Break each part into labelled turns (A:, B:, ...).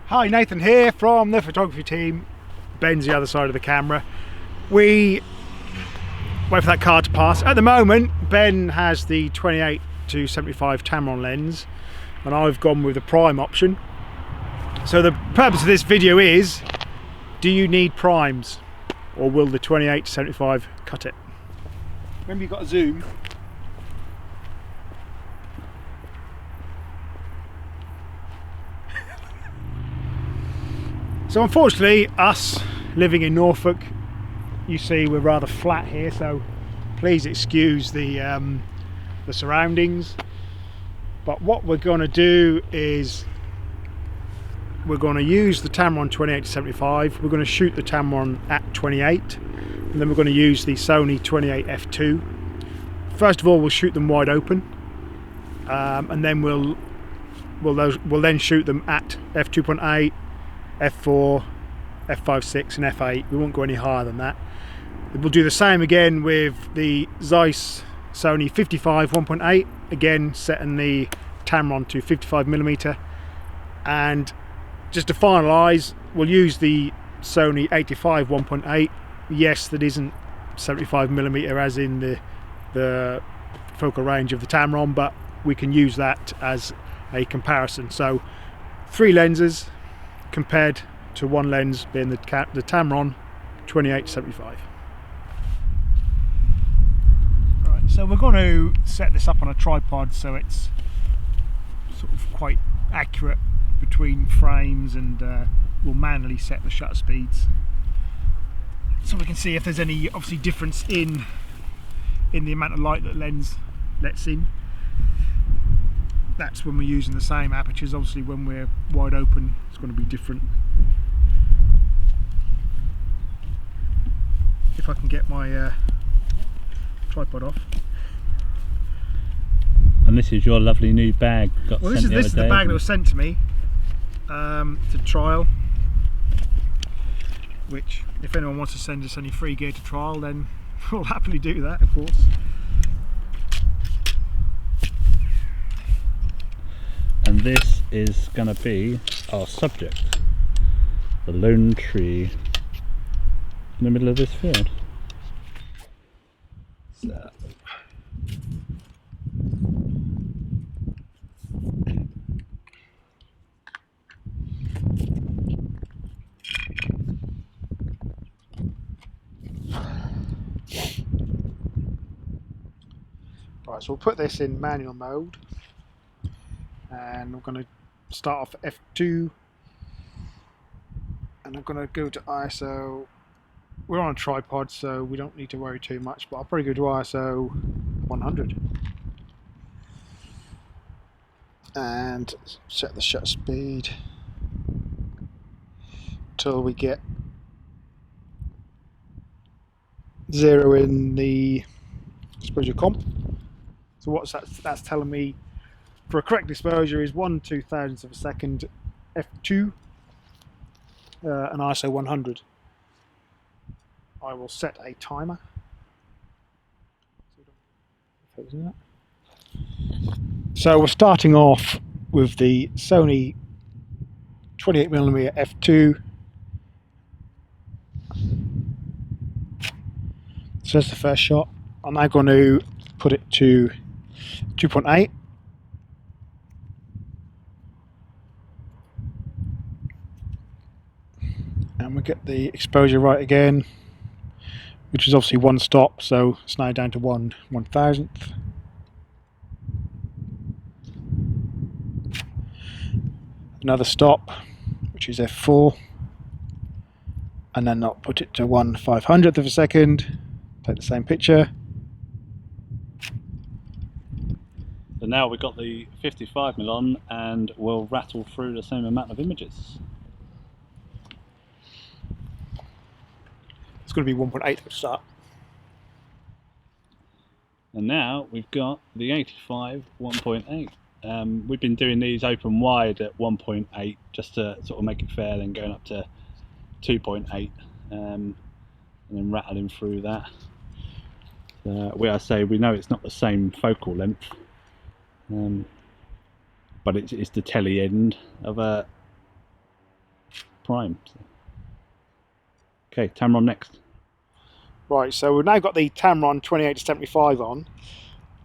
A: Hi, Nathan here from the photography team. Ben's the other side of the camera. We wait for that car to pass. At the moment, Ben has the 28 to 75 Tamron lens and I've gone with the prime option. So the purpose of this video is, do you need primes or will the 28 to 75 cut it? Remember, you've got to zoom. So unfortunately, us living in Norfolk, you see we're rather flat here, so please excuse the surroundings. But what we're going to do is we're going to use the Tamron 28 to 75. We're going to shoot the Tamron at 28, and then we're going to use the Sony 28 f2. First of all, we'll shoot them wide open, and then we'll then shoot them at f2.8. f4, f5.6 and f8. We won't go any higher than that. We'll do the same again with the Zeiss Sony 55 1.8, again setting the Tamron to 55mm, and just to finalise, we'll use the Sony 85 1.8. yes, that isn't 75mm as in the focal range of the Tamron, but we can use that as a comparison. So 3 lenses compared to 1 lens being the Tamron 28 to 75. Right, so we're going to set this up on a tripod so it's sort of quite accurate between frames, and we'll manually set the shutter speeds so we can see if there's any obviously difference in the amount of light that the lens lets in. That's when we're using the same apertures. Obviously when we're wide open it's going to be different. If I can get my tripod off.
B: And this is your lovely new bag.
A: Well, this is the bag that was sent to me to trial, which if anyone wants to send us any free gear to trial, then we'll happily do that, of course.
B: And this is going to be our subject, the lone tree in the middle of this field. So.
A: Right, so we'll put this in manual mode. And I'm going to start off at f2, and I'm going to go to ISO. We're on a tripod so we don't need to worry too much, but I'll probably go to ISO 100 and set the shutter speed till we get 0 in the exposure comp. So what's that's telling me for a correct exposure is 1/2000th of a second, f2, and ISO 100. I will set a timer. So we're starting off with the Sony 28mm f2. So that's the first shot. I'm now going to put it to 2.8. And we get the exposure right again, which is obviously 1 stop, so it's now down to 1/1000th. Another stop, which is f4, and then I'll put it to 1/500th of a second, take the same picture.
B: So now we've got the 55mm on and we'll rattle through the same amount of images.
A: It's going to be 1.8 to start.
B: And now we've got the 85 1.8. We've been doing these open wide at 1.8 just to sort of make it fair, then going up to 2.8 and then rattling through that. Where I say we know it's not the same focal length, but it's the telly end of a prime. So. Okay, Tamron next.
A: Right, so we've now got the Tamron 28 to 75 on.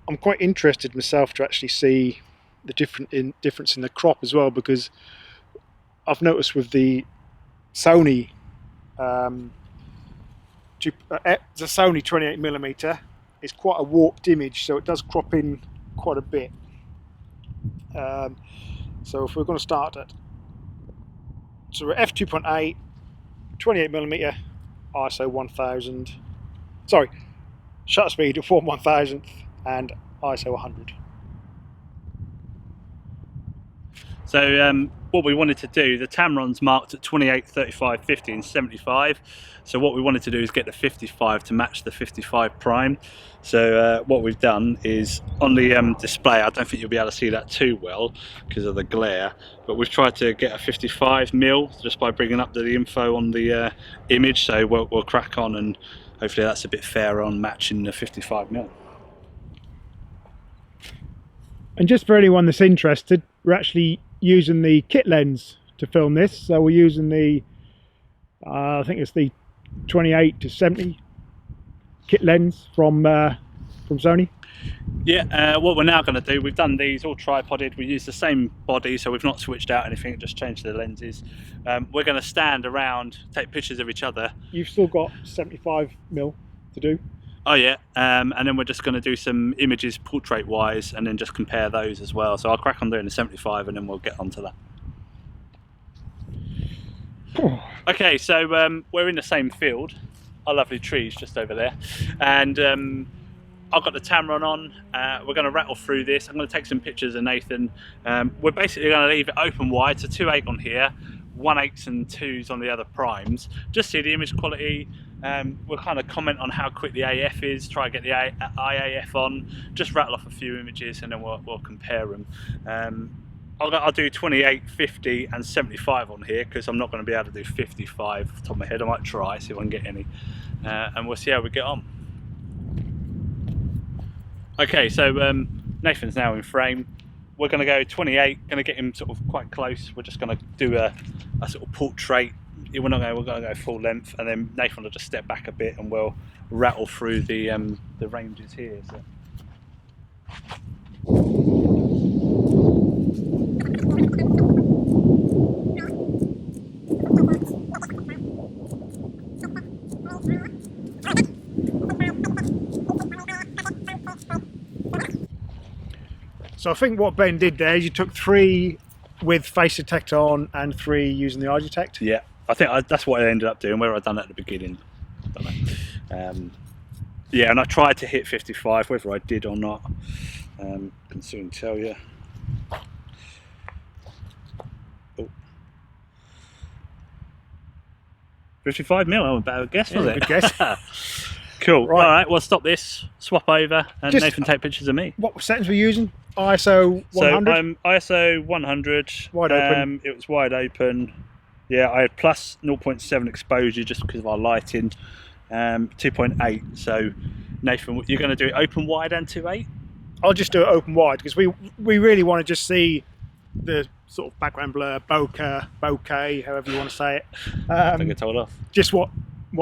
A: I'm quite interested myself to actually see the difference in the crop as well, because I've noticed with the Sony the Sony 28mm is quite a warped image, so it does crop in quite a bit. So if we're going to start at, so we're f2.8, 28mm, ISO 1000, sorry, shutter speed of 1/1000th and ISO 100.
B: So what we wanted to do, the Tamron's marked at 28, 35, 50 and 75. So what we wanted to do is get the 55 to match the 55 prime. So what we've done is on the display, I don't think you'll be able to see that too well because of the glare, but we've tried to get a 55mm just by bringing up the info on the image. So we'll crack on and hopefully that's a bit fairer on matching the 55mm.
A: And just for anyone that's interested, we're actually using the kit lens to film this. So we're using the, I think it's the 28 to 70 kit lens from Sony.
B: Yeah, what we're now going to do, we've done these all tripoded, we use the same body, so we've not switched out anything, just changed the lenses. We're going to stand around, take pictures of each other.
A: You've still got 75mm to do.
B: Oh yeah, and then we're just going to do some images portrait wise and then just compare those as well. So I'll crack on doing the 75 and then we'll get onto that. Okay, so we're in the same field, our lovely trees just over there, and I've got the Tamron on. We're going to rattle through this. I'm going to take some pictures of Nathan. We're basically going to leave it open wide, so 2.8 on here, 1.8s and 2s on the other primes. Just see the image quality. We'll kind of comment on how quick the AF is, try and get the IAF on, just rattle off a few images and then we'll compare them. I'll do 28, 50 and 75 on here because I'm not going to be able to do 55 off the top of my head. I might try, see if I can get any, and we'll see how we get on. Okay, so Nathan's now in frame. We're going to go 28, going to get him sort of quite close. We're just going to do a sort of portrait. We're going to go full length, and then Nathan will just step back a bit and we'll rattle through the ranges here. So.
A: So I think what Ben did there is you took 3 with face detect on and 3 using the eye detect.
B: Yeah, I think that's what I ended up doing, where I'd done at the beginning. I don't know. Yeah, and I tried to hit 55, whether I did or not, can soon tell you. Oh. 55mm, that was a better guess, was it?
A: Good guess.
B: Cool.
A: Right.
B: All right, we'll stop this, swap over, and
A: Just,
B: Nathan take pictures of me.
A: What settings were you using? ISO 100?
B: So ISO 100.
A: Wide open.
B: It was wide open. Yeah, I had plus 0.7 exposure just because of our lighting. 2.8. So Nathan, you're going to do it open wide and 2.8?
A: I'll just do it open wide because we really want to just see the sort of background blur, bokeh, however you want to say it.
B: I think I told off.
A: Just what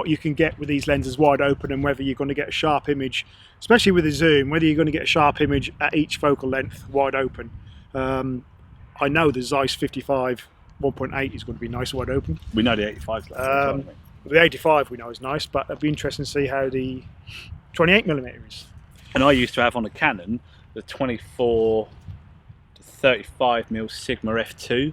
A: you can get with these lenses wide open, and whether you're going to get a sharp image, especially with the zoom, whether you're going to get a sharp image at each focal length wide open. I know the Zeiss 55 1.8 is going to be nice wide open.
B: We know the 85's left.
A: The 85 we know is nice, but it'd be interesting to see how the 28mm is.
B: And I used to have on a Canon the 24 to 35mm Sigma f2,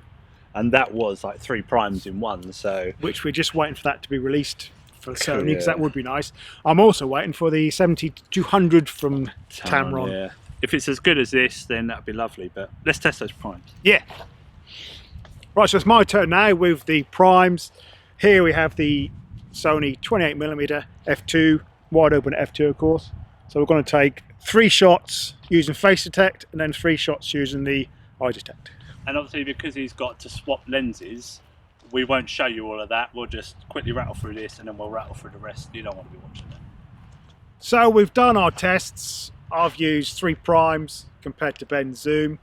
B: and that was like 3 primes in one. So
A: which we're just waiting for that to be released for Sony, because
B: yeah.
A: that would be nice. I'm also waiting for the 70-200 from Tamron.
B: Yeah. If it's as good as this, then that'd be lovely. But let's test those primes.
A: Yeah. Right, so it's my turn now with the primes. Here we have the Sony 28mm f2, wide open f2 of course. So we're going to take 3 shots using face detect and then 3 shots using the eye detect.
B: And obviously because he's got to swap lenses, we won't show you all of that. We'll just quickly rattle through this and then we'll rattle through the rest. You don't want to be watching that.
A: So we've done our tests. I've used 3 primes compared to Ben's zoom.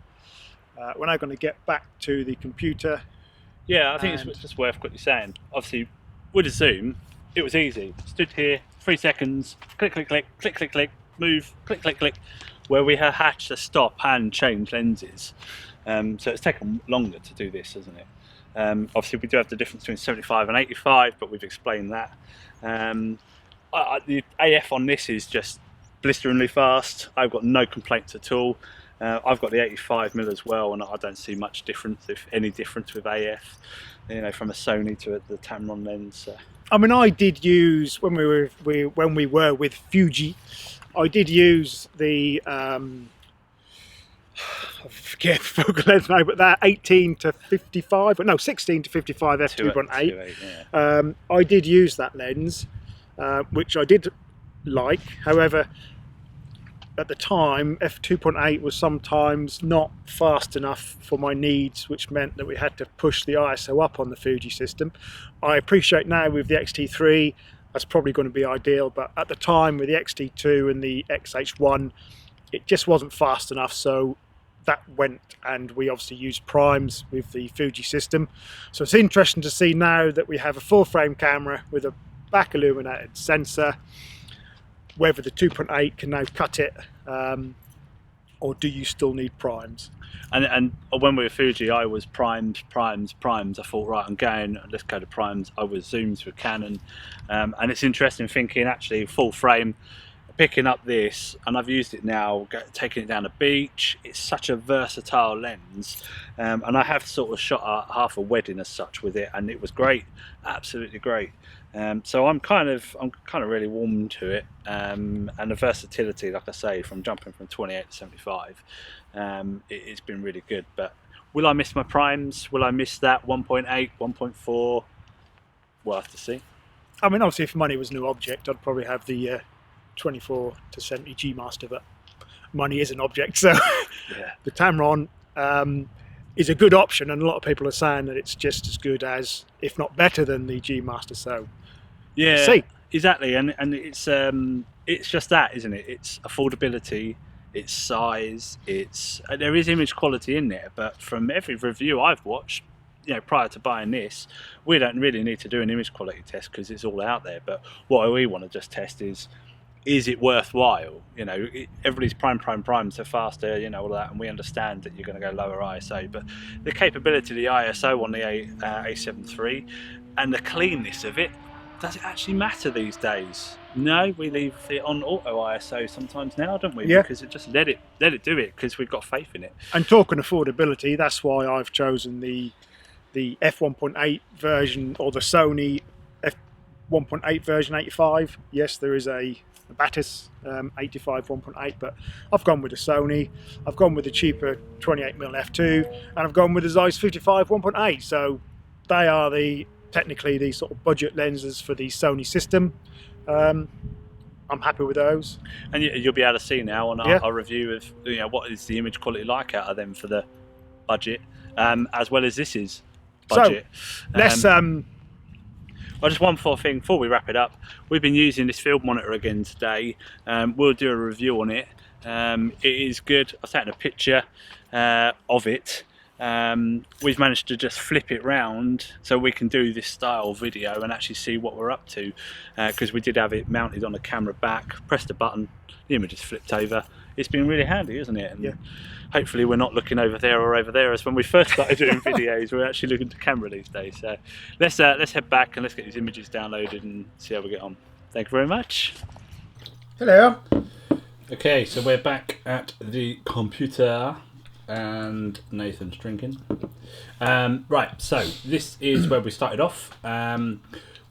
A: We're now going to get back to the computer.
B: Yeah, I think it's just worth quickly saying. Obviously, with a zoom, it was easy. Stood here, 3 seconds, click, click, click, click, click, click, move, click, click, click. Where we have had to stop and change lenses. So it's taken longer to do this, hasn't it? Obviously, we do have the difference between 75 and 85, but we've explained that. The AF on this is just blisteringly fast. I've got no complaints at all. I've got the 85mm as well, and I don't see much difference, if any difference, with AF. You know, from a Sony to the Tamron lens.
A: I mean, I did use when we were with Fuji. I did use the I forget the focal length now, but that 18 to 55, no, 16 to 55 f2.8. Yeah. I did use that lens, which I did like. However, at the time, f2.8 was sometimes not fast enough for my needs, which meant that we had to push the ISO up on the Fuji system. I appreciate now with the X-T3 that's probably going to be ideal, but at the time with the X-T2 and the XH1 it just wasn't fast enough, so that went, and we obviously used primes with the Fuji system. So it's interesting to see now that we have a full frame camera with a back illuminated sensor, whether the 2.8 can now cut it, or do you still need primes?
B: And when we were Fuji, I was primes. I thought, right, I'm going, let's go to primes. I was zooms with Canon, and it's interesting thinking actually full frame, picking up this, and I've used it now, taking it down the beach. It's such a versatile lens, and I have sort of shot half a wedding as such with it, and it was great, absolutely great. So I'm kind of really warm to it, and the versatility, like I say, from jumping from 28 to 75, it's been really good. But will I miss my primes? Will I miss that 1.8, 1.4? We'll have to see.
A: I mean, obviously, if money was a new object, I'd probably have the 24 to 70 G Master, but money is an object, so yeah. The Tamron is a good option, and a lot of people are saying that it's just as good as, if not better than, the G Master. So
B: yeah,
A: see.
B: Exactly, and it's just that, isn't it? It's affordability, it's size, there is image quality in there, but from every review I've watched, you know, prior to buying this, we don't really need to do an image quality test because it's all out there. But what we want to just test is it worthwhile? You know, everybody's primes are faster, you know, all that, and we understand that you're going to go lower ISO, but the capability of the ISO on the A7 III and the cleanness of it, does it actually matter these days? No, we leave it on auto ISO sometimes now, don't we?
A: Yeah.
B: Because it just let it do it, because we've got faith in it.
A: And talking affordability, that's why I've chosen the f1.8 version, or the Sony f1.8 version 85. Yes, there is a Batis 85 1.8, but I've gone with the Sony, I've gone with the cheaper 28mm f2, and I've gone with the Zeiss 55 1.8. So they are technically the sort of budget lenses for the Sony system. I'm happy with those,
B: and you'll be able to see now on our review of, you know, what is the image quality like out of them for the budget, as well as this is budget.
A: So let's
B: well, just one more thing before we wrap it up. We've been using this field monitor again today. We'll do a review on it. It is good. I've taken a picture of it. We've managed to just flip it round so we can do this style video and actually see what we're up to, because we did have it mounted on a camera back, pressed a button, the image is flipped over. It's been really handy, isn't it? And yeah. Hopefully we're not looking over there or over there as when we first started doing videos. We're actually looking to camera these days. So let's head back and let's get these images downloaded and see how we get on. Thank you very much.
A: Hello.
B: Okay, so we're back at the computer and Nathan's drinking. Right, so this is where we started off.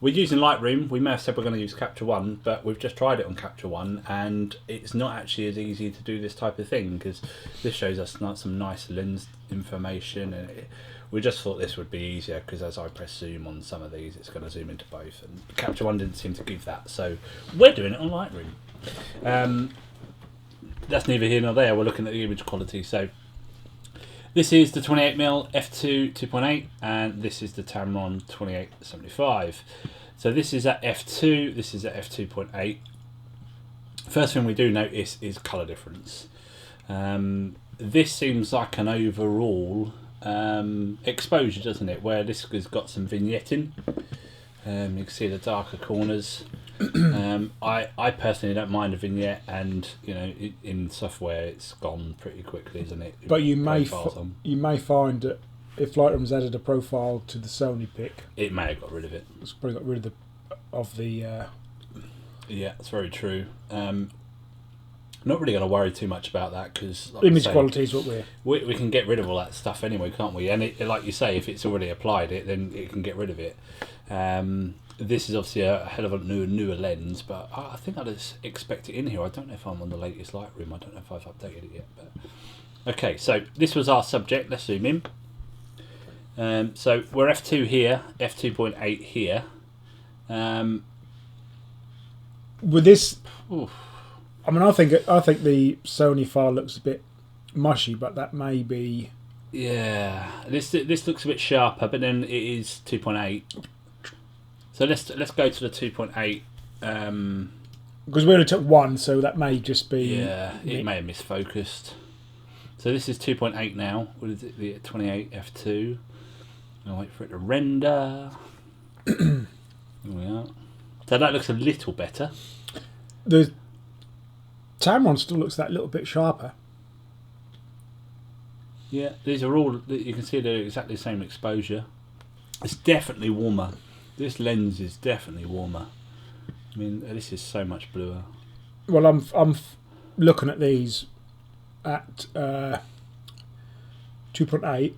B: We're using Lightroom. We may have said we're going to use Capture One, but we've just tried it on Capture One, and it's not actually as easy to do this type of thing, because this shows us some nice lens information, and we just thought this would be easier, because as I press zoom on some of these, it's going to zoom into both, and Capture One didn't seem to give that, so we're doing it on Lightroom. That's neither here nor there. We're looking at the image quality. So this is the 28mm f2 2.8, and this is the Tamron 2875. So this is at f2, this is at f2.8. First thing we do notice is colour difference. This seems like an overall exposure, doesn't it? Where this has got some vignetting. You can see the darker corners. I personally don't mind a vignette, and you know, in software it's gone pretty quickly, isn't it?
A: But you may find that if Lightroom's added a profile to the Sony pic,
B: it may have got rid of it.
A: It's probably got rid of the.
B: Yeah, that's very true. Not really going to worry too much about that because
A: image quality is what
B: we can get rid of all that stuff anyway, can't we? And like you say, if it's already applied it, then it can get rid of it. This is obviously a hell of a newer lens, but I think I'd expect it in here. I don't know if I'm on the latest Lightroom. I don't know if I've updated it yet. But okay, so this was our subject. Let's zoom in. So we're f2 here, f2.8 here.
A: With this,
B: oof.
A: I mean, I think the Sony file looks a bit mushy, but that may be.
B: Yeah, this looks a bit sharper, but then it is 2.8. So let's go to the 2.8.
A: Because we only took one, so that may just be.
B: Yeah, it may have misfocused. So this is 2.8 now. What is it? The 28 f2. I'll wait for it to render. There we are. So that looks a little better.
A: The Tamron still looks that little bit sharper.
B: Yeah, these are all, you can see they're exactly the same exposure. It's definitely warmer. This lens is definitely warmer. I mean, this is so much bluer.
A: Well, I'm looking at these at 2.8.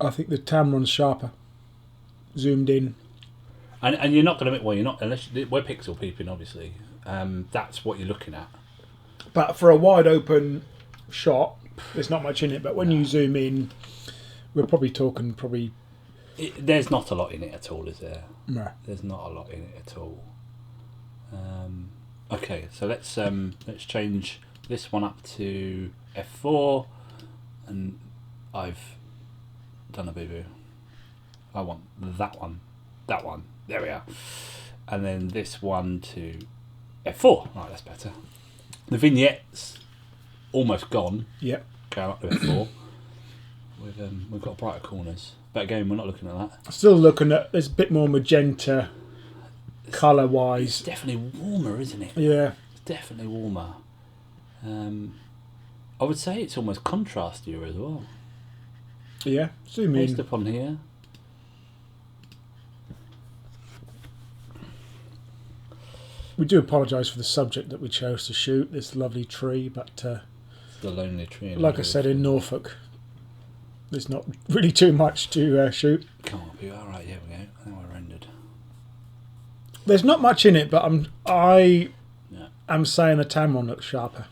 A: I think the Tamron's sharper, zoomed in.
B: And you're not going to, well, you're not, unless we're pixel peeping, obviously. That's what you're looking at.
A: But for a wide open shot, there's not much in it. But when you zoom in, we're probably talking
B: there's not a lot in it at all, is there?
A: No.
B: There's not a lot in it at all. Okay, so let's change this one up to f4, and I've done a boo-boo. I want that one. There we are. And then this one to f4. Right, that's better. The vignette's almost gone.
A: Yep.
B: Going up to f4. We've got brighter corners, but again, we're not looking at that.
A: Still looking at, there's a bit more magenta colour wise.
B: It's definitely warmer, isn't it?
A: Yeah.
B: It's definitely warmer. I would say it's almost contrastier as well.
A: Yeah. Zoom in.
B: Based upon here.
A: We do apologise for the subject that we chose to shoot, this lovely tree, but
B: The lonely tree.
A: Like I said, in Norfolk, there's not really too much to shoot.
B: Come on, people. All right, here we go. Now we're rendered.
A: There's not much in it, but I am saying the Tamron looks sharper.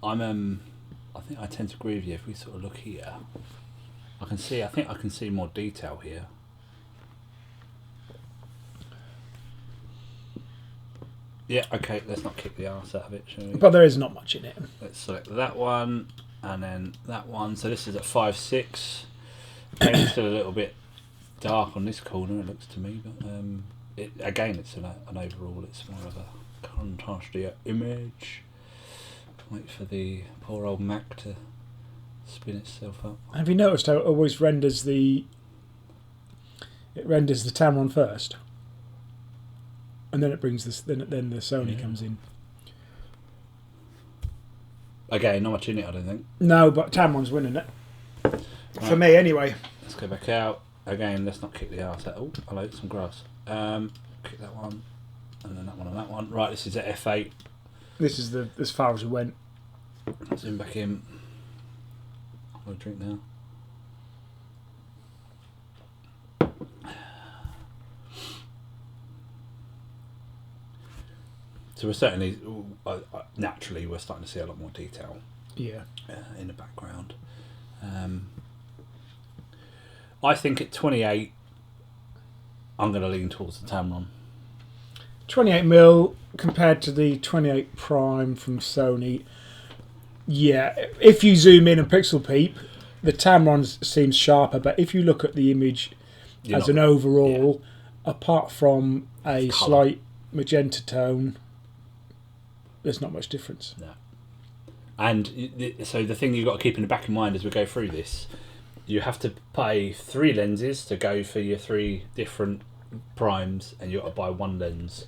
B: I think I tend to agree with you. If we sort of look here, I think I can see more detail here. Yeah, okay, let's not kick the arse out of it, shall we?
A: But there is not much in it.
B: Let's select that one, and then that one. So this is at 5.6. It's still a little bit dark on this corner, it looks to me. But it's an overall, it's more of a contrastier image. Wait for the poor old Mac to spin itself up.
A: Have you noticed how it always renders the Tamron first? And then it brings this. Then the Sony comes in.
B: Again, not much in it, I don't think.
A: No, but Tamron's winning it.
B: Right.
A: For me, anyway.
B: Let's go back out. Again, let's not kick the arse out. Oh, hello, some grass. Kick that one, and then that one and that one. Right, this is at f8.
A: This is as far as we went.
B: Zoom back in. I'll drink now. So we're certainly, naturally, we're starting to see a lot more detail.
A: Yeah.
B: In the background. I think at 28, I'm going to lean towards the Tamron.
A: 28mm compared to the 28 Prime from Sony. Yeah, if you zoom in and pixel peep, the Tamron seems sharper. But if you look at the image as an overall, apart from a slight magenta tone, there's not much difference.
B: No. And so the thing you've got to keep in the back of mind as we go through this you have to pay 3 lenses to go for your 3 different primes, and you've got to buy 1 lens.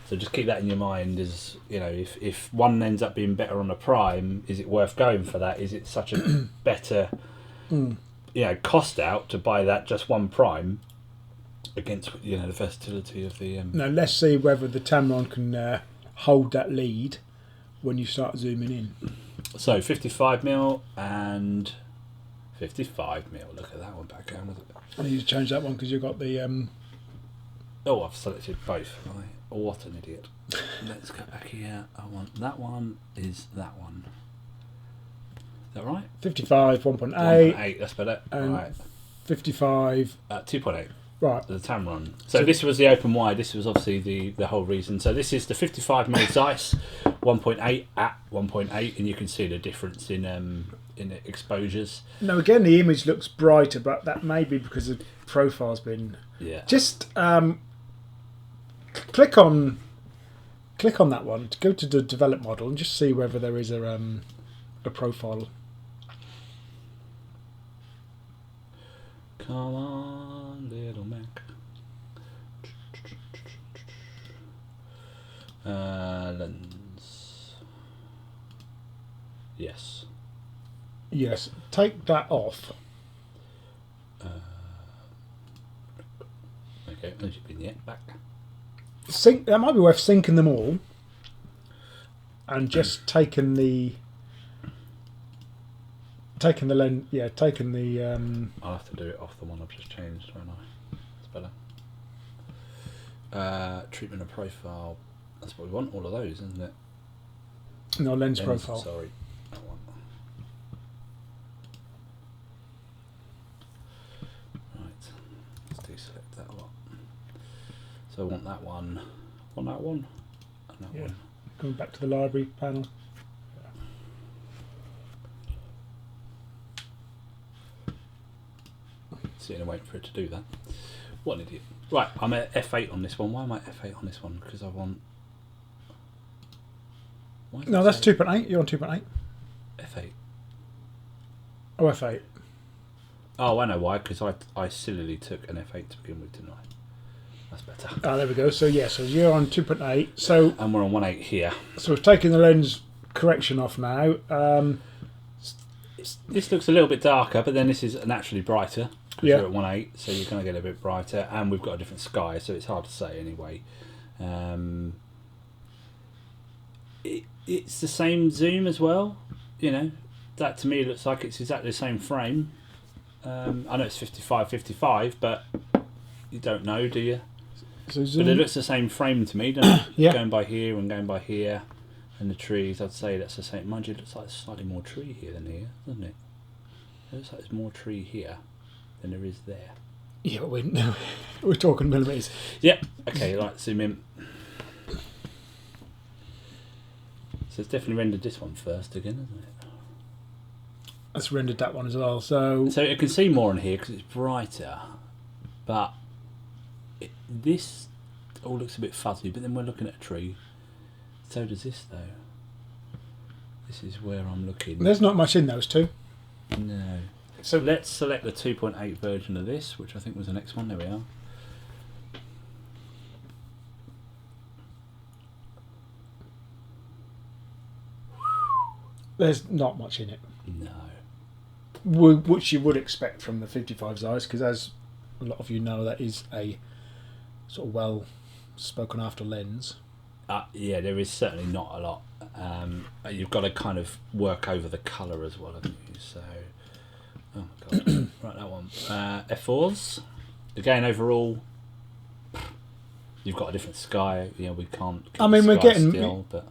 B: So just keep that in your mind. As you know, if one ends up being better on a prime, is it worth going for that? Is it such a better cost out to buy that just 1 prime against the versatility of the
A: Now let's see whether the Tamron can hold that lead when you start zooming in.
B: So 55mm and 55mm. Look at that one back down with it.
A: I need to change that one because you've got the
B: Oh, I've selected both. Right. Oh, what an idiot. Let's go back here. I want that one. Is that one? Is that right?
A: 55 1.8.
B: 1.8. That's better.
A: And
B: right.
A: 55
B: 2.8.
A: Right.
B: The Tamron. So this was the open wide. This was obviously the whole reason. So this is the 55mm Zeiss 1.8 at 1.8, and you can see the difference in the exposures.
A: Now again, the image looks brighter, but that may be because the profile's been.
B: Yeah.
A: Just click on that one to go to the develop model and just see whether there is a profile.
B: Come on, little Mac. Lens. Yes.
A: Yes. Take that off.
B: Okay, there's your vignette back.
A: Sync. That might be worth syncing them all, and just taking the lens. Yeah, taking the.
B: I'll have to do it off the one I've just changed, won't I? That's better. Treatment of profile. That's what we want. All of those, isn't it?
A: No, lens profile.
B: Sorry. That one. Right. Let's deselect that lot. So I want that one. Want that one? And that one.
A: Coming back to the library panel.
B: Sitting and waiting for it to do that. What an idiot. Right, I'm at f8 on this one. Why am I at f8 on this one? Because I want...
A: No, that's 2.8. You're on 2.8.
B: f8.
A: Oh, f8.
B: Oh, I know why. Because I sillily took an f8 to begin with, didn't I? That's better.
A: Ah, there we go. So yeah, so you're on 2.8. So
B: and we're on 1.8 here.
A: So we've taken the lens correction off now.
B: This looks a little bit darker, but then this is naturally brighter.
A: Yeah.
B: You're at 1.8, so you're going to get a bit brighter, and we've got a different sky, so it's hard to say anyway. It's the same zoom as well. You know, that to me looks like it's exactly the same frame. I know it's 55, but you don't know, do you?
A: So
B: but it looks the same frame to me, doesn't it?
A: Yeah.
B: Going by here and going by here, and the trees, I'd say that's the same. Mind you, it looks like there's slightly more tree here than here, doesn't it? It looks like there's more tree here than there is there.
A: Yeah, we're talking millimetres.
B: Yeah. Okay, right, zoom in. So it's definitely rendered this one first again, isn't it?
A: That's rendered that one as well. So
B: you can see more in here because it's brighter, but this all looks a bit fuzzy. But then we're looking at a tree. So does this though. This is where I'm looking.
A: There's not much in those two.
B: No. So let's select the 2.8 version of this, which I think was the next one. There we are.
A: There's not much in it.
B: No.
A: Which you would expect from the 55 Zeiss, because as a lot of you know, that is a sort of well spoken after lens.
B: Yeah, there is certainly not a lot. You've got to kind of work over the colour as well, haven't you? So, oh my god, right, that one. F4s. Again, overall, you've got a different sky. You know, we can't.
A: I mean, we're getting
B: still, but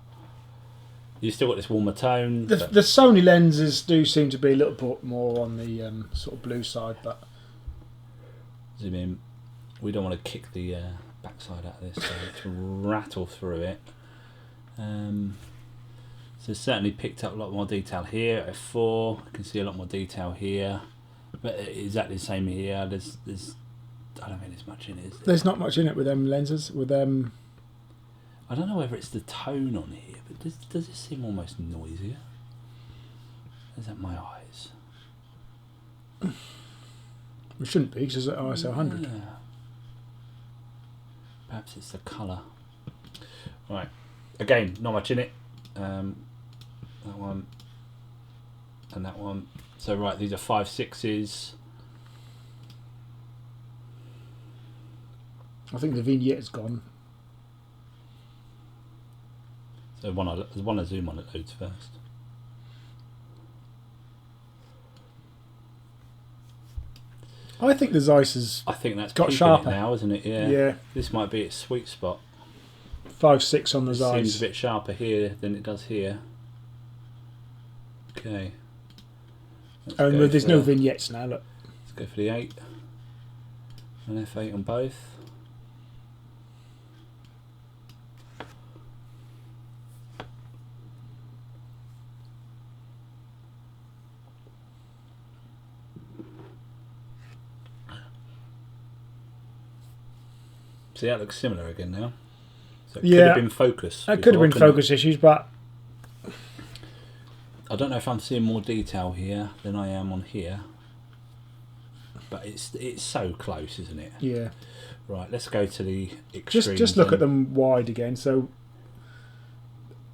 B: you still got this warmer tone.
A: The Sony lenses do seem to be a little bit more on the sort of blue side, but
B: zoom in. We don't want to kick the backside out of this, so to rattle through it. So certainly picked up a lot more detail here. F4, you can see a lot more detail here, but exactly the same here. There's I don't think there's much in it. Is there?
A: There's not much in it with them lenses. With them,
B: I don't know whether it's the tone on here, but does it seem almost noisier? Is that my eyes?
A: It shouldn't be because it's at ISO 100.
B: Yeah. Perhaps it's the colour. Right. Again, not much in it. That one and that one. So right, these are 5.6s.
A: I think the vignette's gone.
B: So there's one I zoom on it loads first.
A: I think the Zeiss has
B: I think that's
A: got
B: peeping
A: sharper
B: it now, isn't it? Yeah.
A: Yeah.
B: This might be its sweet spot.
A: 5.6 on the
B: It
A: Zeiss.
B: seems a bit sharper here than it does here. Okay.
A: And there's no vignettes now, look.
B: Let's go for the 8. An f8 on both. See, that looks similar again now. So it could have been focus.
A: It could have been focus issues, but
B: I don't know if I'm seeing more detail here than I am on here. But it's so close, isn't it?
A: yeah.
B: Right, let's go to the extremes.
A: Just look at them wide again. So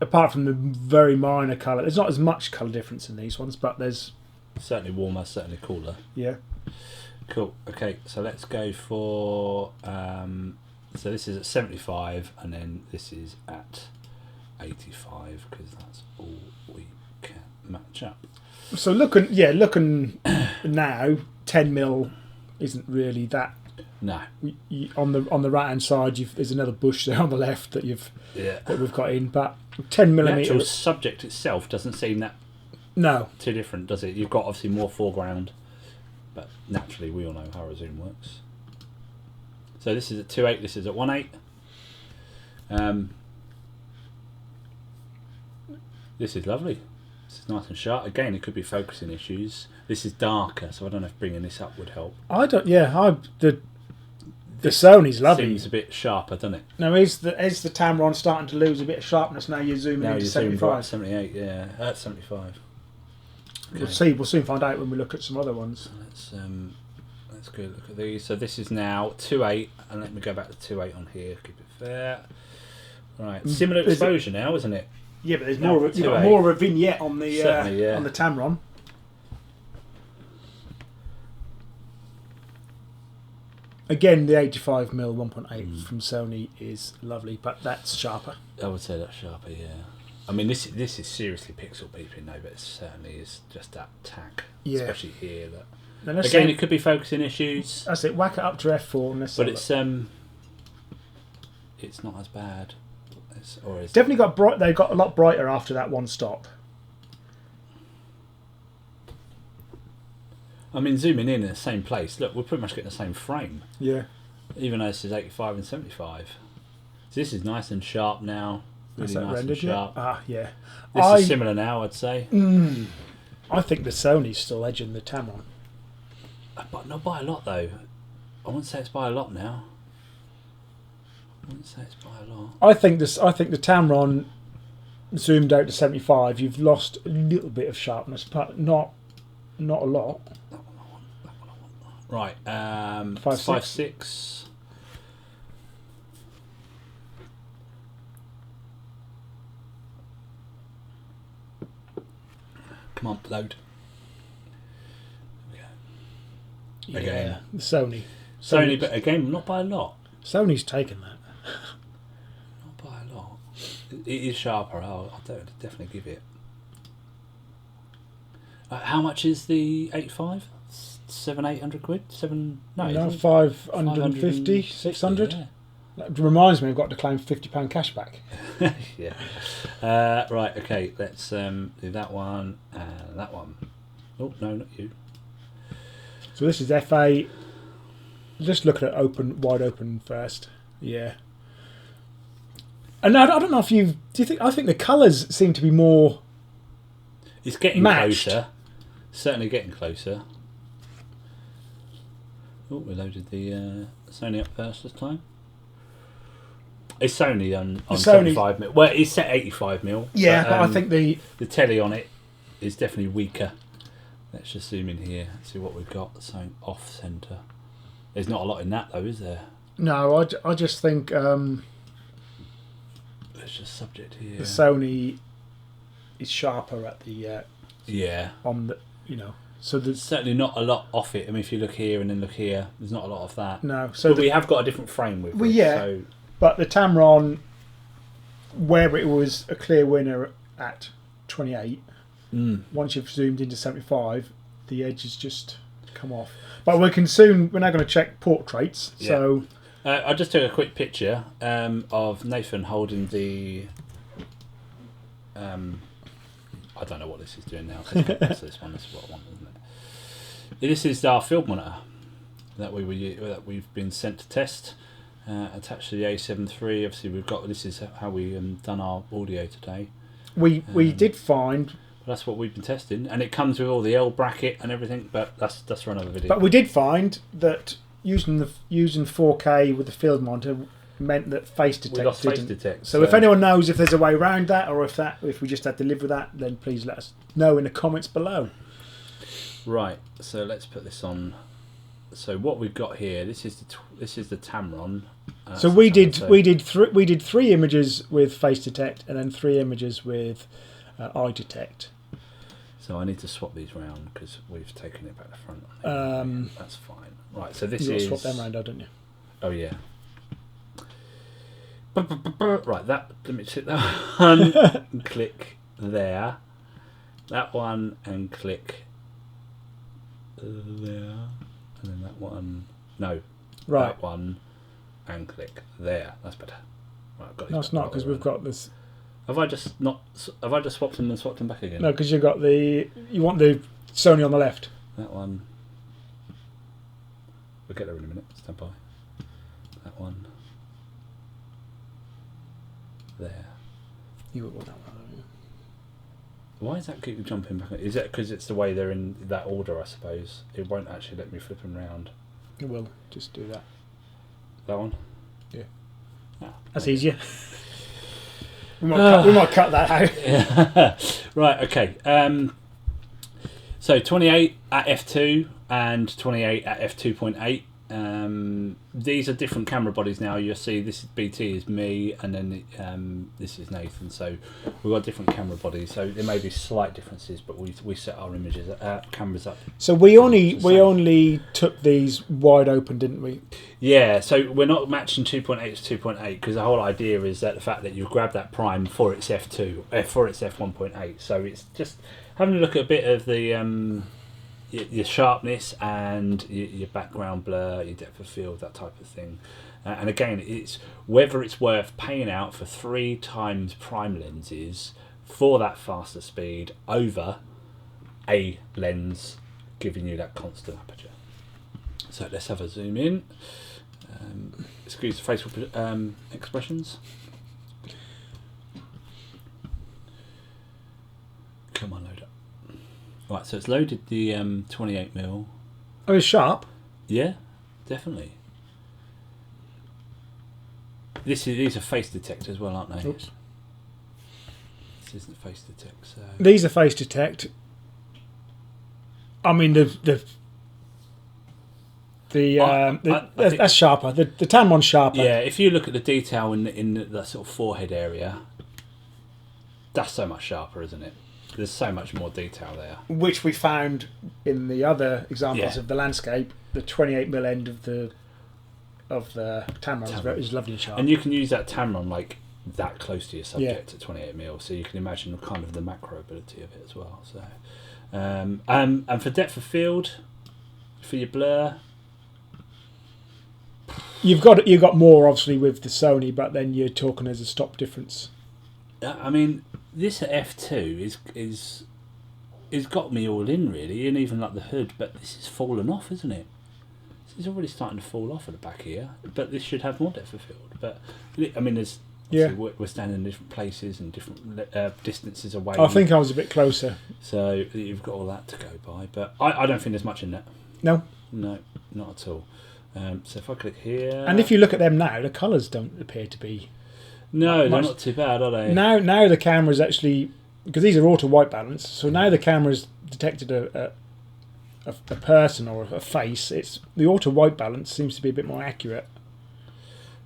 A: apart from the very minor colour, there's not as much colour difference in these ones, but there's
B: Certainly warmer, certainly cooler.
A: yeah.
B: Cool. Okay, so let's go for. So this is at 75, and then this is at 85 because that's all we can match up.
A: So looking now, 10mm isn't really that.
B: No.
A: On the right hand side, there's another bush there on the left that
B: Yeah.
A: we've got in, but 10mm.
B: The actual subject itself doesn't seem that
A: No.
B: too different, does it? You've got obviously more foreground, but naturally we all know how a zoom works. So this is at 2.8, this is at 1.8. This is lovely. This is nice and sharp. Again, it could be focusing issues. This is darker, so I don't know if bringing this up would help.
A: I don't. Yeah, the Sony's lovely.
B: Seems a bit sharper, doesn't it?
A: Now is the Tamron starting to lose a bit of sharpness? Now you're zooming
B: Now
A: into
B: you zoomed right
A: 75.
B: at 78, yeah, at 75.
A: Okay. We'll soon find out when we look at some other ones.
B: Let's go look at these. So this is now 2.8, and let me go back to 2.8 on here. Keep it fair. Right, similar exposure now, isn't it?
A: Yeah, but there's
B: No,
A: more. You've got more of a vignette on the on the Tamron. Again, the 85mm 1.8 from Sony is lovely, but that's sharper.
B: I would say that's sharper, yeah. I mean, this is seriously pixel peeping though, but it certainly is just that tack, especially here. That again, it could be focusing issues.
A: That's it. Whack it up to f4, and
B: but it's not as bad. It's
A: definitely got bright. They got a lot brighter after that one stop.
B: I mean, zooming in the same place. Look, we're pretty much getting the same frame.
A: Yeah.
B: Even though this is 85 and 75. So this is nice and sharp now. Really
A: That's
B: nice
A: rendered,
B: and sharp.
A: Ah, yeah.
B: This is similar now, I'd say.
A: I think the Sony's still edging the Tamron.
B: But not by a lot, though. I wouldn't say it's by a lot now. I wouldn't say it's by a lot.
A: I think the Tamron zoomed out to 75. You've lost a little bit of sharpness, but not a lot.
B: That one I want. Right,
A: 5.6.
B: Come on, load.
A: Yeah,
B: again.
A: the Sony.
B: Sony, but again, not by a lot.
A: Sony's taken that.
B: Not by a lot. It is sharper. I'll definitely give it. How much is the 85? 800 quid?
A: No, 550, 600.
B: Yeah.
A: That reminds me, I've got to claim £50 cash back.
B: Yeah. Right, okay, let's do that one and that one. Oh, no, not you.
A: So this is F8. Just look at it wide open first. Yeah. And I don't know if do you think, I think the colours seem to be more
B: It's getting
A: matched.
B: closer. Certainly getting closer. Oh, we loaded the Sony up first this time. It's Sony on 75mm. Well, it's set 85mm.
A: Yeah, but I think the
B: telly on it is definitely weaker. Let's just zoom in here and see what we've got. Something off centre. There's not a lot in that though, is there?
A: No, I just think
B: Let's just subject here.
A: the Sony is sharper at the
B: Yeah.
A: on the, you know. So
B: There's certainly not a lot off it. I mean, if you look here and then look here, there's not a lot of that.
A: no. So
B: But we have got a different frame with it.
A: yeah.
B: So
A: but the Tamron, where it was a clear winner at 28, once you've zoomed into 75, the edges just come off. But we're now going to check portraits.
B: Yeah.
A: So
B: I just took a quick picture of Nathan holding the. I don't know what this is doing now. That's this one. This is what I want, isn't it? This is our field monitor that we've been sent to test. Attached to the A7 III. Obviously, we've got. This is how we done our audio today.
A: we did find.
B: That's what we've been testing, and it comes with all the L bracket and everything. But that's for another video.
A: But we did find that using 4K with the field monitor meant that face detect
B: we lost face
A: didn't.
B: detect.
A: So if anyone knows if there's a way around that, or if we just had to live with that, then please let us know in the comments below.
B: Right. So let's put this on. So what we've got here. This is the Tamron.
A: So we did 3 images with face detect, and then 3 images with eye detect.
B: So I need to swap these round because we've taken it back to front. That's fine. Right. So this is.
A: You swap them round, don't you?
B: Oh yeah. Right. Let me hit that one and click there. That one and click there, and then that one. No.
A: Right.
B: That one and click there. That's better. Right, I've got these
A: No, it's not, because we've got this.
B: Have I just swapped them and swapped them back again?
A: No, because you want the Sony on the left.
B: That one. We'll get there in a minute. Stand by. That one. There.
A: You would want that one, don't you?
B: Why does that keep jumping back? Is it because it's the way they're in that order? I suppose it won't actually let me flip them round.
A: It will. Just do that.
B: That one.
A: Yeah.
B: Ah,
A: That's easier. We might cut that out.
B: Yeah. Right. Okay. So 28 at f2 and 28 at f2.8. These are different camera bodies now. You'll see this is BT is me, and then this is Nathan. So we've got different camera bodies. So there may be slight differences, but we set our cameras up.
A: So we only took these wide open, didn't we?
B: Yeah. So we're not matching 2.8 to 2.8 because the whole idea is that the fact that you grab that prime for its f2 for its f1.8. So it's just having a look at a bit of the. Your sharpness and your background blur, your depth of field, that type of thing. And again, it's whether it's worth paying out for 3 times prime lenses for that faster speed over a lens giving you that constant aperture. So let's have a zoom in. Excuse the facial expressions. Come on, load up. Right, so it's loaded the 28mm.
A: Oh, it's sharp.
B: Yeah, definitely. These are face detect as well, aren't they?
A: Oops.
B: This isn't face detect. So
A: These are face detect. I mean that's sharper. The Tamron's sharper.
B: yeah, if you look at the detail in the sort of forehead area, that's so much sharper, isn't it? There's so much more detail there.
A: Which we found in the other examples
B: Yeah.
A: of the landscape. The 28mm end of the Tamron is lovely and sharp.
B: And you can use that Tamron like that close to your subject at 28mm, so you can imagine kind of the macro ability of it as well. So, and for depth of field, for your blur,
A: You've got more obviously with the Sony, but then you're talking as a stop difference.
B: I mean, this at f2 is got me all in really, and even like the hood, but this is fallen off, isn't it? This is already starting to fall off at the back here, but this should have more depth of field. But I mean, we're standing in different places and different distances away.
A: I think I was a bit closer.
B: So you've got all that to go by, but I don't think there's much in that.
A: No,
B: not at all. So if I click here,
A: and if you look at them now, the colours don't appear to be.
B: No, they're not too bad, are they?
A: Now the camera's actually, because these are auto white balance, so now the camera's detected a a person or a face, it's the auto white balance seems to be a bit more accurate.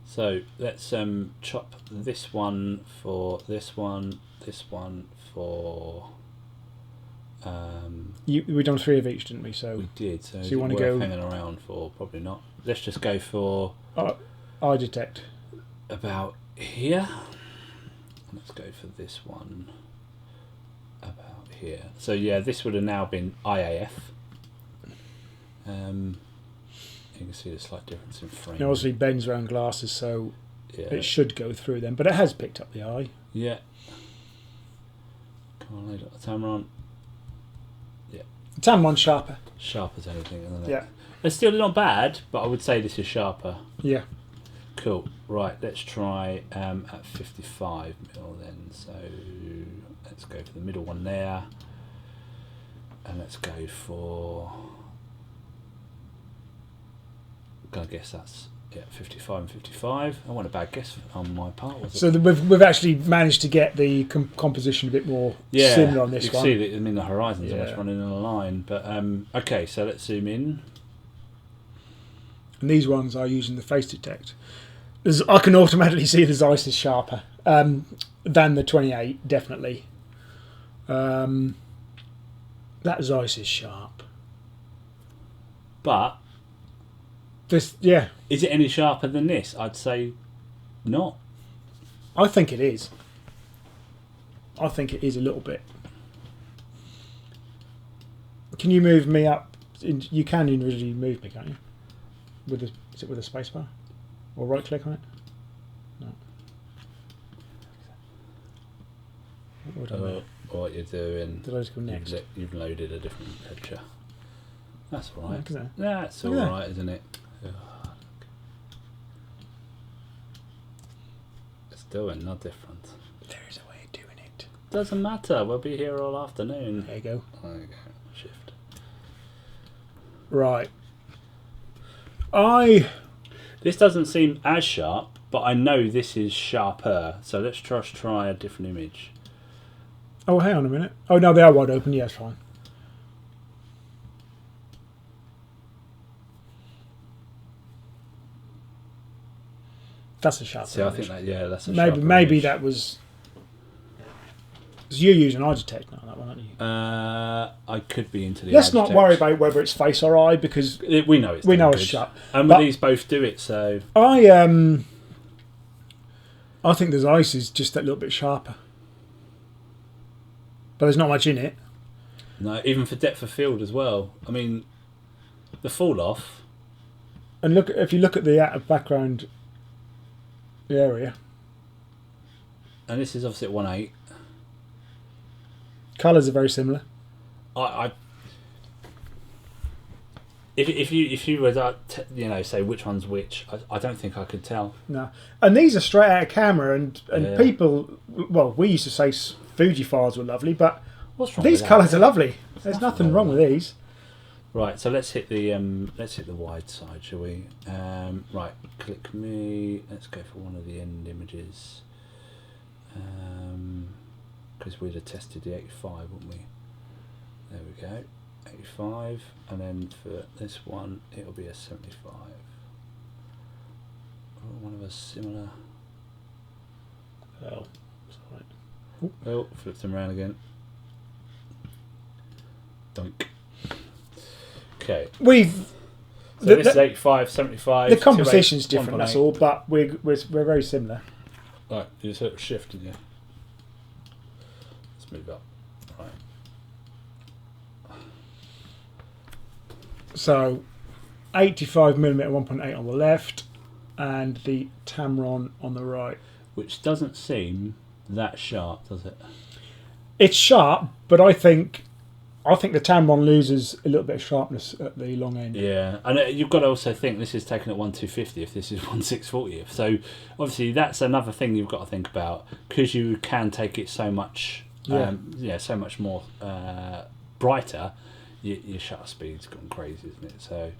B: So let's chop this one for this one for.
A: We done 3 of each, didn't we? So
B: we did. So
A: you want to
B: go
A: go
B: hanging around for? Probably not. Let's just go for
A: eye detect
B: about here. Let's go for this one about here. So yeah, this would have now been IAF. You can see the slight difference in frame.
A: Now obviously bends around glasses, so
B: yeah.
A: it should go through them, but it has picked up the eye.
B: Yeah. Come on, load up the Tamron. Yeah.
A: Tamron sharper.
B: Sharp as anything, isn't it?
A: Yeah.
B: It's still not bad, but I would say this is sharper.
A: Yeah.
B: Cool. Right, let's try at 55 mil then. So let's go for the middle one there. And let's go for... I guess that's 55 and 55. I want a bad guess on my part. Was
A: so we've actually managed to get the composition a bit more similar on this one.
B: You can see that the horizons are much running in a line. But okay, so let's zoom in.
A: And these ones are using the face detect. I can automatically see the Zeiss is sharper than the 28, definitely. That Zeiss is sharp.
B: But
A: this, yeah.
B: Is it any sharper than this? I'd say not.
A: I think it is. I think it is a little bit. Can you move me up? You can individually move me, can't you? Is it with a spacebar? Or right click on it? No. What would I do?
B: What you're doing?
A: Did I just go next?
B: You've loaded a different picture. That's all right.
A: Look at that.
B: That's all
A: Look at
B: right, isn't it? It's doing no different.
A: There is a way of doing it.
B: Doesn't matter. We'll be here all afternoon.
A: There you go.
B: There you go. Shift.
A: Right.
B: This doesn't seem as sharp, but I know this is sharper. So let's just try a different image.
A: Oh, hang on a minute. Oh, no, they are wide open. Yeah, it's fine. That's a sharp.
B: See, I think that that's a
A: maybe that was. Because you're using eye detect now, that one, aren't you?
B: I could be into the.
A: Let's not worry about whether it's face or eye because
B: we know it's
A: sharp.
B: And these both do it, so
A: I think the Zeiss is just that little bit sharper, but there's not much in it.
B: No, even for depth of field as well. I mean, the fall off.
A: And if you look at the out of background area,
B: and this is obviously at 1.8.
A: Colours are very similar.
B: If you were to say which one's which, I don't think I could tell.
A: No, and these are straight out of camera, and people. Well, we used to say Fuji files were lovely, but these colours are lovely. There's nothing wrong with these.
B: Right, so let's hit the wide side, shall we? Right, click me. Let's go for one of the end images. Because we'd have tested the 85, wouldn't we? There we go, 85, and then for this one it'll be a 75. One of us similar.
A: Oh, sorry.
B: Oh, flipped them around again. Dunk. Okay. So this is 85, 75.
A: The composition's different, that's all, but we're very similar.
B: Right, you sort of shift, didn't you? Let's move up. Right.
A: So 85mm 1.8 on the left and the Tamron on the right.
B: Which doesn't seem that sharp, does it?
A: It's sharp, but I think the Tamron loses a little bit of sharpness at the long end.
B: Yeah, and you've got to also think this is taken at 1/250 if this is 1/640. So obviously that's another thing you've got to think about because you can take it so much, so much more brighter. Your shutter speed's gone crazy, isn't it? So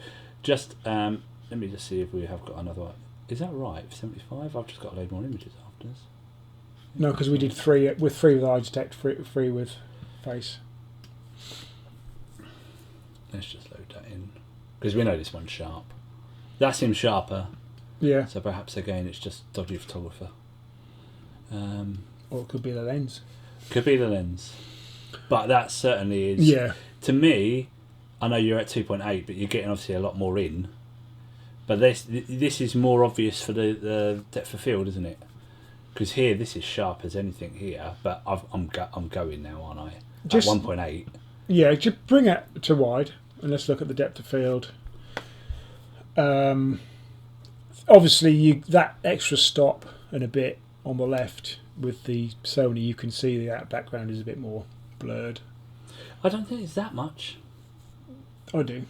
B: just let me just see if we have got another one. Is that right? 75? I've just got a load more images after this.
A: No, because we did three with eye detect, three with face.
B: Let's just load that in because we know this one's sharp. That seems sharper.
A: Yeah.
B: So perhaps again it's just dodgy photographer.
A: Or it could be the lens.
B: Could be the lens, but that certainly is.
A: Yeah.
B: To me, I know you're at 2.8, but you're getting obviously a lot more in. But this is more obvious for the depth of field, isn't it? Because here, this is sharp as anything here, but I'm going now, aren't I?
A: Just
B: at 1.8.
A: Yeah, just bring it to wide and let's look at the depth of field. Obviously, that extra stop and a bit on the left with the Sony, you can see the background is a bit more blurred.
B: I don't think it's that much.
A: I do.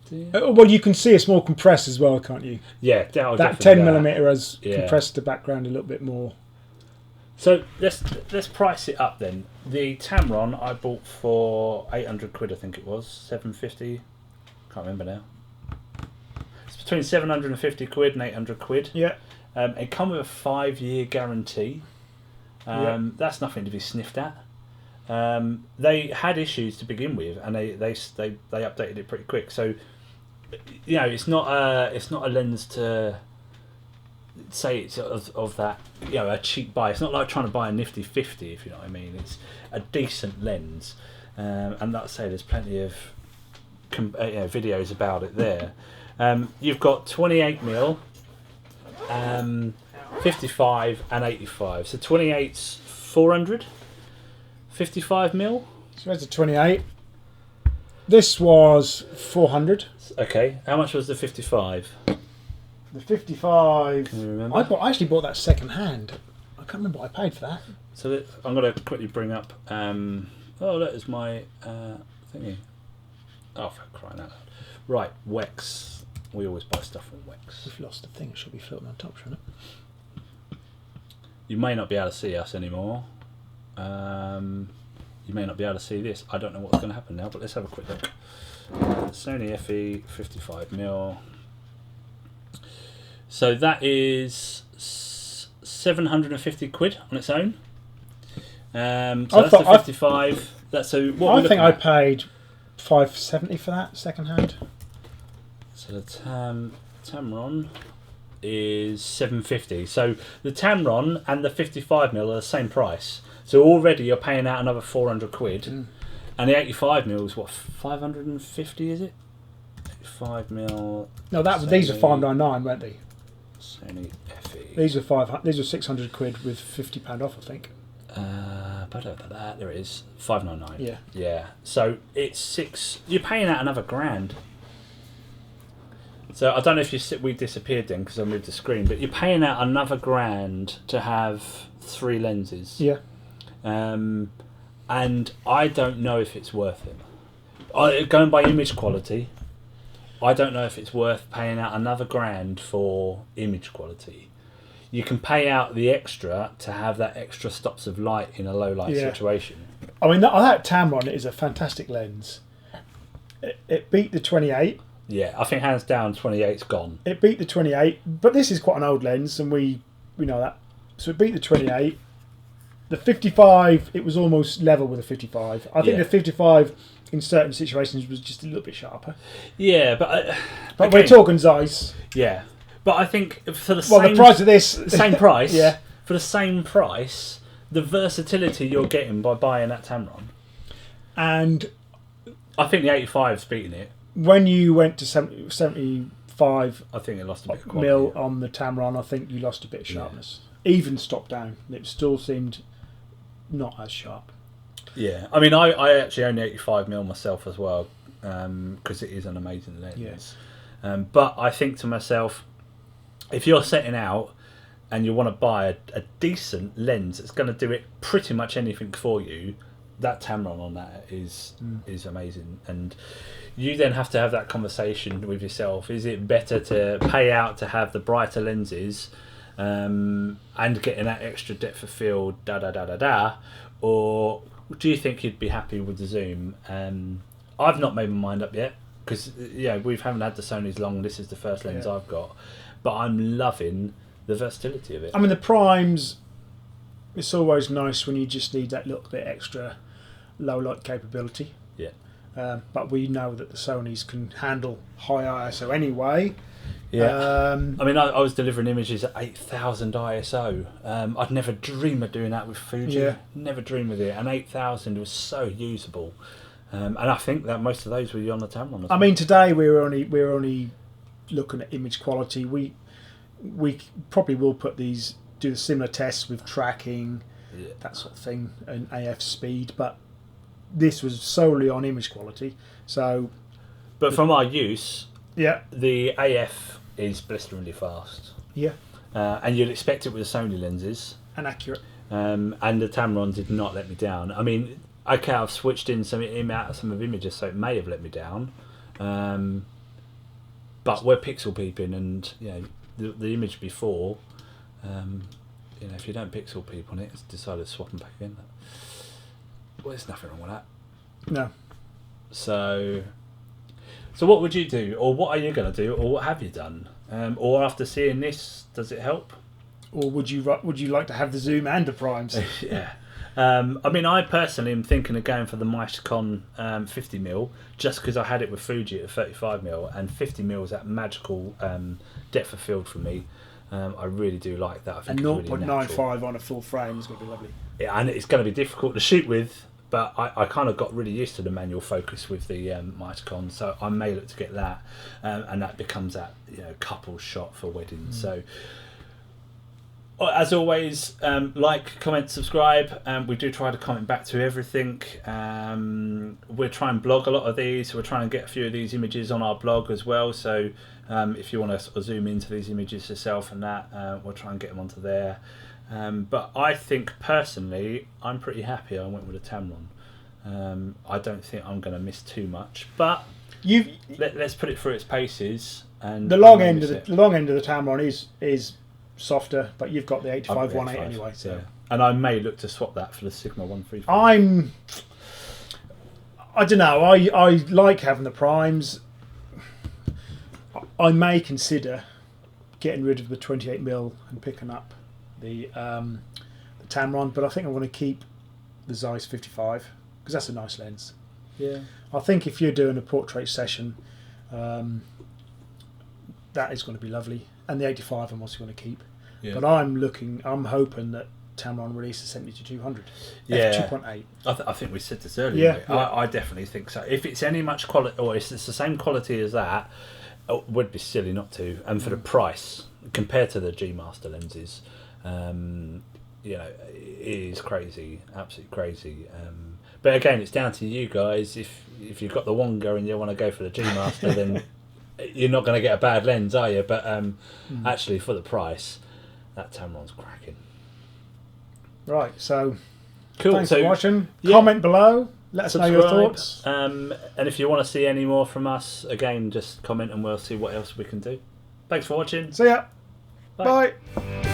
B: Do you?
A: Well, you can see it's more compressed as well, can't you?
B: Yeah,
A: that 10mm has compressed the background a little bit more.
B: So let's price it up then. The Tamron I bought for 800 quid, I think it was 750. Can't remember now. It's between 750 quid and 800 quid.
A: Yeah.
B: It come with a 5-year guarantee. That's nothing to be sniffed at. They had issues to begin with, and they updated it pretty quick. So, you know, it's not a lens to say it's of that, you know, a cheap buy. It's not like trying to buy a nifty 50, if you know what I mean. It's a decent lens, and like I say, there's plenty of videos about it there. You've got 28mm, 55 and 85. So 28's 400. 55mm.
A: So that's a 28. This was 400.
B: Okay. How much was the 55?
A: The 55.
B: Can you remember?
A: I actually bought that second hand. I can't remember what I paid for that.
B: So I'm going to quickly bring up. Oh, that is my thingy. Oh, for crying out loud! Right, Wex. We always buy stuff from Wex.
A: We've lost the thing. It should be floating on top, shouldn't it?
B: You may not be able to see us anymore. You may not be able to see this. I don't know what's going to happen now, but let's have a quick look. Sony FE 55mm. So that is 750 quid on its own. So that's the 55. I
A: think I paid $570 for that second hand.
B: So the Tamron is 750. So the Tamron and the 55mm are the same price. So already you're paying out another 400 quid, and the 85mm is what, 550? Is it? 85mm.
A: No, these are 599, weren't they?
B: Sony FE.
A: These are 600 quid with £50 off, I think.
B: There it is, 599.
A: Yeah.
B: Yeah. So it's six. You're paying out another grand. So I don't know if we disappeared then because I moved the screen, but you're paying out another grand to have 3 lenses.
A: Yeah.
B: And I don't know if it's worth it. Going by image quality, I don't know if it's worth paying out another grand for image quality. You can pay out the extra to have that extra stops of light in a low light situation. I
A: mean, that Tamron is a fantastic lens. It beat the 28.
B: Yeah, I think hands down 28's gone.
A: It beat the 28, but this is quite an old lens, and we know that. So it beat the 28. The 55, it was almost level with the 55. I think the 55 in certain situations was just a little bit sharper.
B: Yeah, but
A: again, we're talking Zeiss.
B: Yeah, but I think for
A: the price of this,
B: same price.
A: Yeah,
B: for the same price, the versatility you're getting by buying that Tamron,
A: and
B: I think the 85's beating it.
A: When you went to 75,
B: I think it lost a bit of
A: quality on the Tamron. I think you lost a bit of sharpness. Even stopped down, it still seemed not as sharp.
B: Yeah, I mean, I actually own the 85mm myself as well, because it is an amazing lens.
A: Yes.
B: But I think to myself, if you're setting out and you want to buy a decent lens that's going to do it pretty much anything for you, that Tamron on that is amazing. And you then have to have that conversation with yourself. Is it better to pay out to have the brighter lenses and getting that extra depth of field, or do you think you'd be happy with the zoom? I've not made my mind up yet because we haven't had the Sonys long. This is the first lens I've got, but I'm loving the versatility of it.
A: I mean, the Primes, it's always nice when you just need that little bit extra low light capability.
B: Yeah.
A: but we know that the Sonys can handle high ISO anyway.
B: Yeah, I mean, I was delivering images at 8,000 ISO. I'd never dream of doing that with Fuji.
A: Yeah.
B: Never dream of it. And 8,000 was so usable. And I think that most of those were on the Tamron.
A: I mean, today we're only looking at image quality. We probably will do the similar tests with tracking, that sort of thing, and AF speed. But this was solely on image quality. So,
B: but from our use,
A: yeah,
B: the AF is blisteringly fast.
A: Yeah.
B: And you'd expect it with the Sony lenses.
A: And accurate.
B: And the Tamron did not let me down. I mean, okay, I've switched in some of images, so it may have let me down. But we're pixel peeping, and the image before, if you don't pixel peep on it, it's decided to swap them back in. Well, there's nothing wrong with that.
A: No.
B: So what would you do, or what are you going to do, or what have you done? Or after seeing this, does it help?
A: Or would you like to have the zoom and the primes?
B: Yeah. I mean, I personally am thinking of going for the Micron 50mm, just because I had it with Fuji at 35mm, and 50mm is that magical depth of field for me. I really do like that. I think
A: and
B: it's
A: 0.95
B: really
A: on a full frame is going to be lovely.
B: Yeah, and it's going to be difficult to shoot with, but I kind of got really used to the manual focus with the Micron, so I may look to get that, and that becomes that couple shot for weddings. So, as always, like, comment, subscribe. We do try to comment back to everything. We're trying to blog a lot of these. We're trying to get a few of these images on our blog as well. So if you want to sort of zoom into these images yourself and that, we'll try and get them onto there. But I think personally, I'm pretty happy I went with a Tamron. I don't think I'm going to miss too much, but let's put it through its paces. And
A: the long end of the Tamron is softer, but you've got the 85/1.8 anyway. So,
B: yeah. And I may look to swap that for the Sigma 135.
A: I don't know. I like having the primes. I may consider getting rid of the 28mm and picking up the Tamron, but I think I want to keep the Zeiss 55 because that's a nice lens.
B: Yeah.
A: I think if you're doing a portrait session, that is going to be lovely. And the 85 I'm also going to keep. Yeah. But I'm hoping that Tamron releases 70-200.
B: Yeah.
A: f2.8.
B: I think we said this earlier.
A: Yeah.
B: I definitely think so. If it's any much quality, or if it's the same quality as that, it would be silly not to. And for the price, compared to the G Master lenses, it is crazy, absolutely crazy. But again, it's down to you guys. If you've got the Wonga and you want to go for the G Master, then you're not going to get a bad lens, are you? But actually, for the price, that Tamron's cracking.
A: Right, so
B: cool.
A: Thanks for watching. Yeah. Comment below. Let us know your thoughts.
B: And if you want to see any more from us, again, just comment and we'll see what else we can do. Thanks for watching.
A: See ya.
B: Bye.
A: Bye.